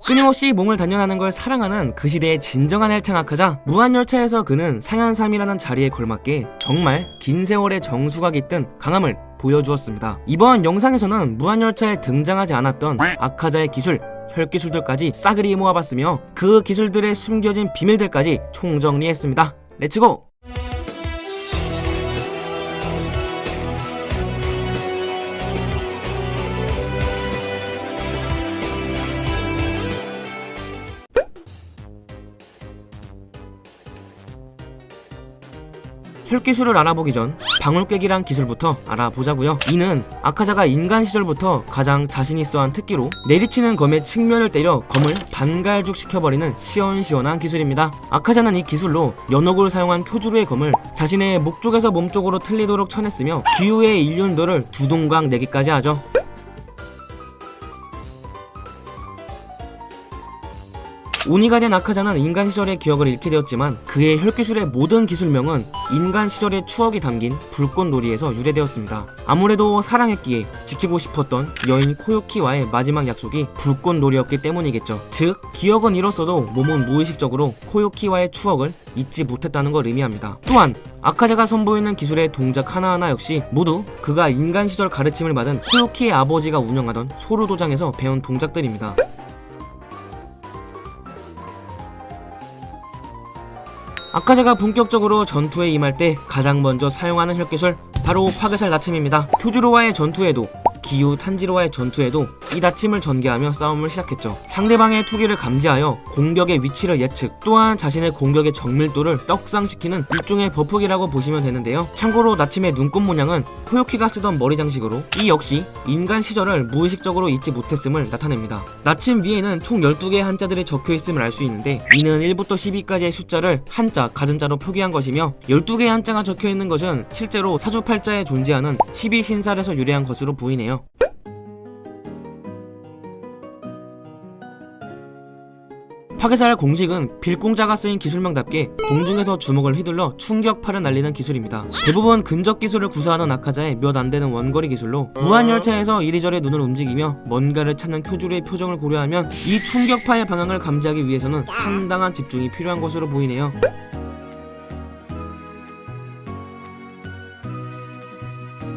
끊임없이 몸을 단련하는 걸 사랑하는 그 시대의 진정한 헬창 아카자. 무한열차에서 그는 상현삼이라는 자리에 걸맞게 정말 긴 세월의 정수가 깃든 강함을 보여주었습니다. 이번 영상에서는 무한열차에 등장하지 않았던 아카자의 기술, 혈기술들까지 싸그리 모아봤으며 그 기술들의 숨겨진 비밀들까지 총정리했습니다. 렛츠고! 혈기술을 알아보기 전 방울깨기란 기술부터 알아보자고요. 이는 아카자가 인간 시절부터 가장 자신 있어 한 특기로 내리치는 검의 측면을 때려 검을 반갈죽 시켜버리는 시원시원한 기술입니다. 아카자는 이 기술로 연옥을 사용한 쿄주루의 검을 자신의 목 쪽에서 몸 쪽으로 틀리도록 쳐냈으며 기후의 일륜도를 두 동강 내기까지 하죠. 오니가 된 아카자는 인간 시절의 기억을 잃게 되었지만 그의 혈기술의 모든 기술명은 인간 시절의 추억이 담긴 불꽃놀이에서 유래되었습니다. 아무래도 사랑했기에 지키고 싶었던 여인 코요키와의 마지막 약속이 불꽃놀이였기 때문이겠죠. 즉 기억은 잃었어도 몸은 무의식적으로 코요키와의 추억을 잊지 못했다는 걸 의미합니다. 또한 아카자가 선보이는 기술의 동작 하나하나 역시 모두 그가 인간 시절 가르침을 받은 코요키의 아버지가 운영하던 소루도장에서 배운 동작들입니다. 아카자가 본격적으로 전투에 임할 때 가장 먼저 사용하는 혈기술 바로 파괴살 나침입니다. 쿄주루와의 전투에도 기유 탄지로와의 전투에도 이 나침을 전개하며 싸움을 시작했죠. 상대방의 투기를 감지하여 공격의 위치를 예측, 또한 자신의 공격의 정밀도를 떡상시키는 일종의 버프기라고 보시면 되는데요. 참고로 나침의 눈꽃 모양은 코요키가 쓰던 머리 장식으로 이 역시 인간 시절을 무의식적으로 잊지 못했음을 나타냅니다. 나침 위에는 총 12개의 한자들이 적혀있음을 알 수 있는데 이는 1부터 12까지의 숫자를 한자, 가전자로 표기한 것이며 12개의 한자가 적혀있는 것은 실제로 사주팔자에 존재하는 12신살에서 유래한 것으로 보이네요. 파괴살 공식은 빌공자가 쓰인 기술명답게 공중에서 주먹을 휘둘러 충격파를 날리는 기술입니다. 대부분 근접 기술을 구사하는 아카자의 몇 안되는 원거리 기술로 무한열차에서 이리저리 눈을 움직이며 뭔가를 찾는 쿄주루의 표정을 고려하면 이 충격파의 방향을 감지하기 위해서는 상당한 집중이 필요한 것으로 보이네요.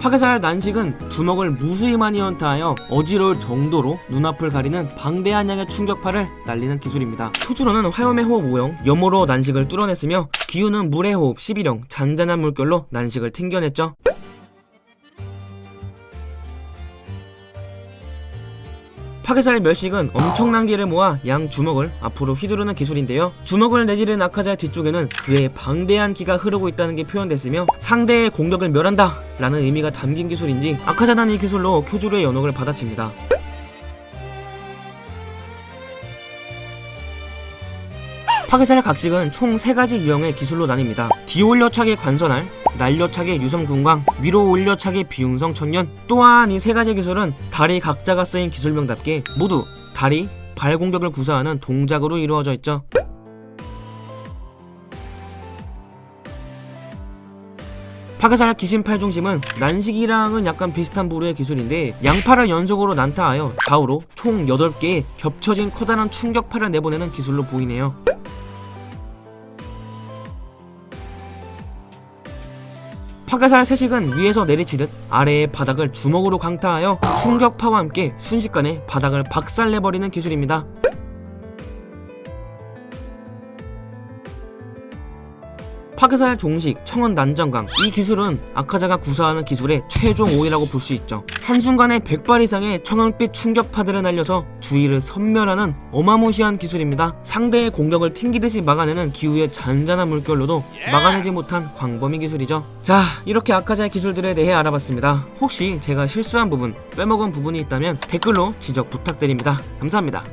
파괴살 난식은 주먹을 무수히 많이 연타하여 어지러울 정도로 눈앞을 가리는 방대한 양의 충격파를 날리는 기술입니다. 쿄주루는 화염의 호흡 5형 염호로 난식을 뚫어냈으며 기유는 물의 호흡 11형 잔잔한 물결로 난식을 튕겨냈죠. 파괴살 멸식은 엄청난 기를 모아 양 주먹을 앞으로 휘두르는 기술인데요. 주먹을 내지른 아카자의 뒤쪽에는 그의 방대한 기가 흐르고 있다는 게 표현됐으며 상대의 공격을 멸한다 라는 의미가 담긴 기술인지 아카자는 이 기술로 쿄주루의 연옥을 받아칩니다. 파괴살 각식은 총 3가지 유형의 기술로 나뉩니다. 뒤올려차게 관선알, 날려차게 유성군광, 위로 올려차게 비흉성 천년. 또한 이 3가지 기술은 다리 각자가 쓰인 기술명답게 모두 다리, 발 공격을 구사하는 동작으로 이루어져 있죠. 파괴살 기신팔 중심은 난식이랑은 약간 비슷한 부류의 기술인데 양팔을 연속으로 난타하여 좌우로 총 8개의 겹쳐진 커다란 충격파를 내보내는 기술로 보이네요. 파괴살 세식은 위에서 내리치듯 아래의 바닥을 주먹으로 강타하여 충격파와 함께 순식간에 바닥을 박살내버리는 기술입니다. 파괴살 종식, 청원 난전강. 이 기술은 아카자가 구사하는 기술의 최종 5위라고 볼 수 있죠. 한순간에 100발 이상의 청원빛 충격파들을 날려서 주위를 섬멸하는 어마무시한 기술입니다. 상대의 공격을 튕기듯이 막아내는 기후의 잔잔한 물결로도 막아내지 못한 광범위 기술이죠. 자, 이렇게 아카자의 기술들에 대해 알아봤습니다. 혹시 제가 실수한 부분, 빼먹은 부분이 있다면 댓글로 지적 부탁드립니다. 감사합니다.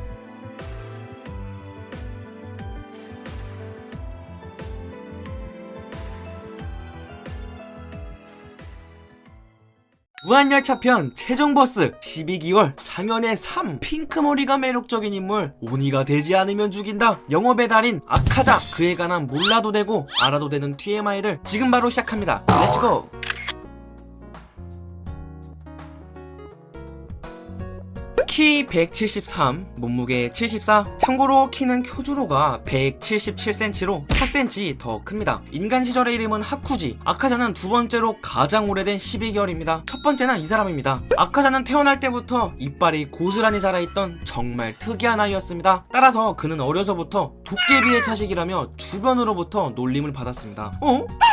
무한열차편 최종 보스 12기월 상현의 3 핑크머리가 매력적인 인물 오니가 되지 않으면 죽인다 영업의 달인 아카자 그에 관한 몰라도 되고 알아도 되는 TMI들 지금 바로 시작합니다. 렛츠고! 키 173, 몸무게 74. 참고로 키는 쿄주로가 177cm로 4cm 더 큽니다. 인간 시절의 이름은 하쿠지. 아카자는 두 번째로 가장 오래된 12개월입니다. 첫 번째는 이 사람입니다. 아카자는 태어날 때부터 이빨이 고스란히 자라있던 정말 특이한 아이였습니다. 따라서 그는 어려서부터 도깨비의 자식이라며 주변으로부터 놀림을 받았습니다.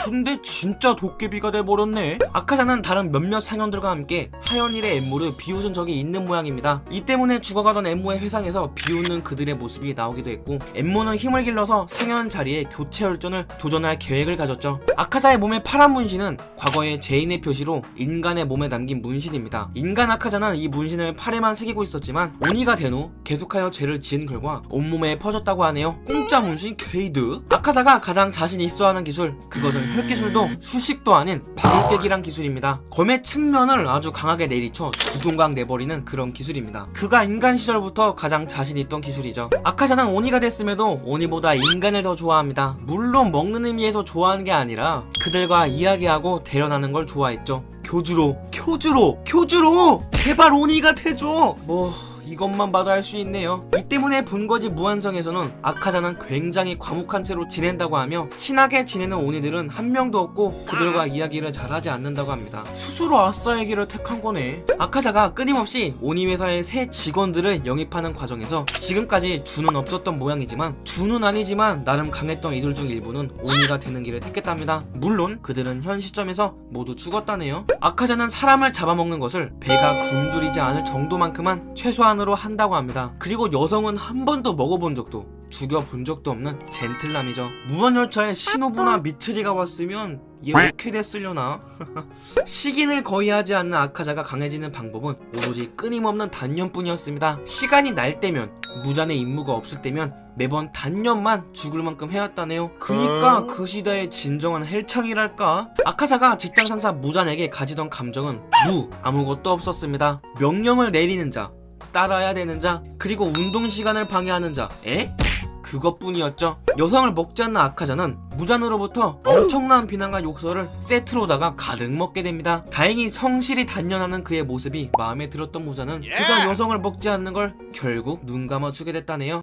근데 진짜 도깨비가 돼버렸네. 아카자는 다른 몇몇 상현들과 함께 하연일의 엠모를 비웃은 적이 있는 모양입니다. 이 때문에 죽어가던 엠모의 회상에서 비웃는 그들의 모습이 나오기도 했고, 엠모는 힘을 길러서 상현 자리에 교체 혈전을 도전할 계획을 가졌죠. 아카자의 몸의 파란 문신은 과거의 제인의 표시로 인간의 몸에 남긴 문신입니다. 인간 아카자는 이 문신을 팔에만 새기고 있었지만 오니가 된 후 계속하여 죄를 지은 결과 온몸에 퍼졌다고 하네요. 공짜 문신 게이드. 아카자가 가장 자신 있어하는 기술, 그것은 혈기술도 수식도 아닌 바울깨기란 기술입니다. 검의 측면을 아주 강하게 내리쳐 두동강 내버리는 그런 기술입니다. 그가 인간 시절부터 가장 자신 있던 기술이죠. 아카자는 오니가 됐음에도 오니보다 인간을 더 좋아합니다. 물론 먹는 의미에서 좋아하는 게 아니라 그들과 이야기하고 대련하는 걸 좋아했죠. 쿄주로 제발 오니가 돼줘. 이것만 봐도 알 수 있네요. 이 때문에 본거지 무한성에서는 아카자는 굉장히 과묵한 채로 지낸다고 하며 친하게 지내는 오니들은 한 명도 없고 그들과 이야기를 잘하지 않는다고 합니다. 스스로 아싸의 길을 택한 거네. 아카자가 끊임없이 오니 회사의 새 직원들을 영입하는 과정에서 지금까지 주는 없었던 모양이지만, 주는 아니지만 나름 강했던 이들 중 일부는 오니가 되는 길을 택했답니다. 물론 그들은 현 시점에서 모두 죽었다네요. 아카자는 사람을 잡아먹는 것을 배가 굶주리지 않을 정도만큼만 최소한으로 한다고 합니다. 그리고 여성은 한 번도 먹어본 적도 죽여본 적도 없는 젠틀남이죠. 무한열차에 시노부나 미츠리가 왔으면 얘 어떻게 됐으려나? 식인을 거의 하지 않는 아카자가 강해지는 방법은 오로지 끊임없는 단련뿐이었습니다. 시간이 날 때면, 무잔의 임무가 없을 때면 매번 단련만 죽을 만큼 해왔다네요. 그니까 그 시대의 진정한 헬창이랄까? 아카자가 직장 상사 무잔에게 가지던 감정은 아무것도 없었습니다. 명령을 내리는 자, 따라야 되는 자, 그리고 운동 시간을 방해하는 자, 그것뿐이었죠. 여성을 먹지 않는 아카자는 무잔으로부터 엄청난 비난과 욕설을 세트로다가 가득 먹게 됩니다. 다행히 성실히 단련하는 그의 모습이 마음에 들었던 무잔은 그가 여성을 먹지 않는 걸 결국 눈 감아주게 됐다네요.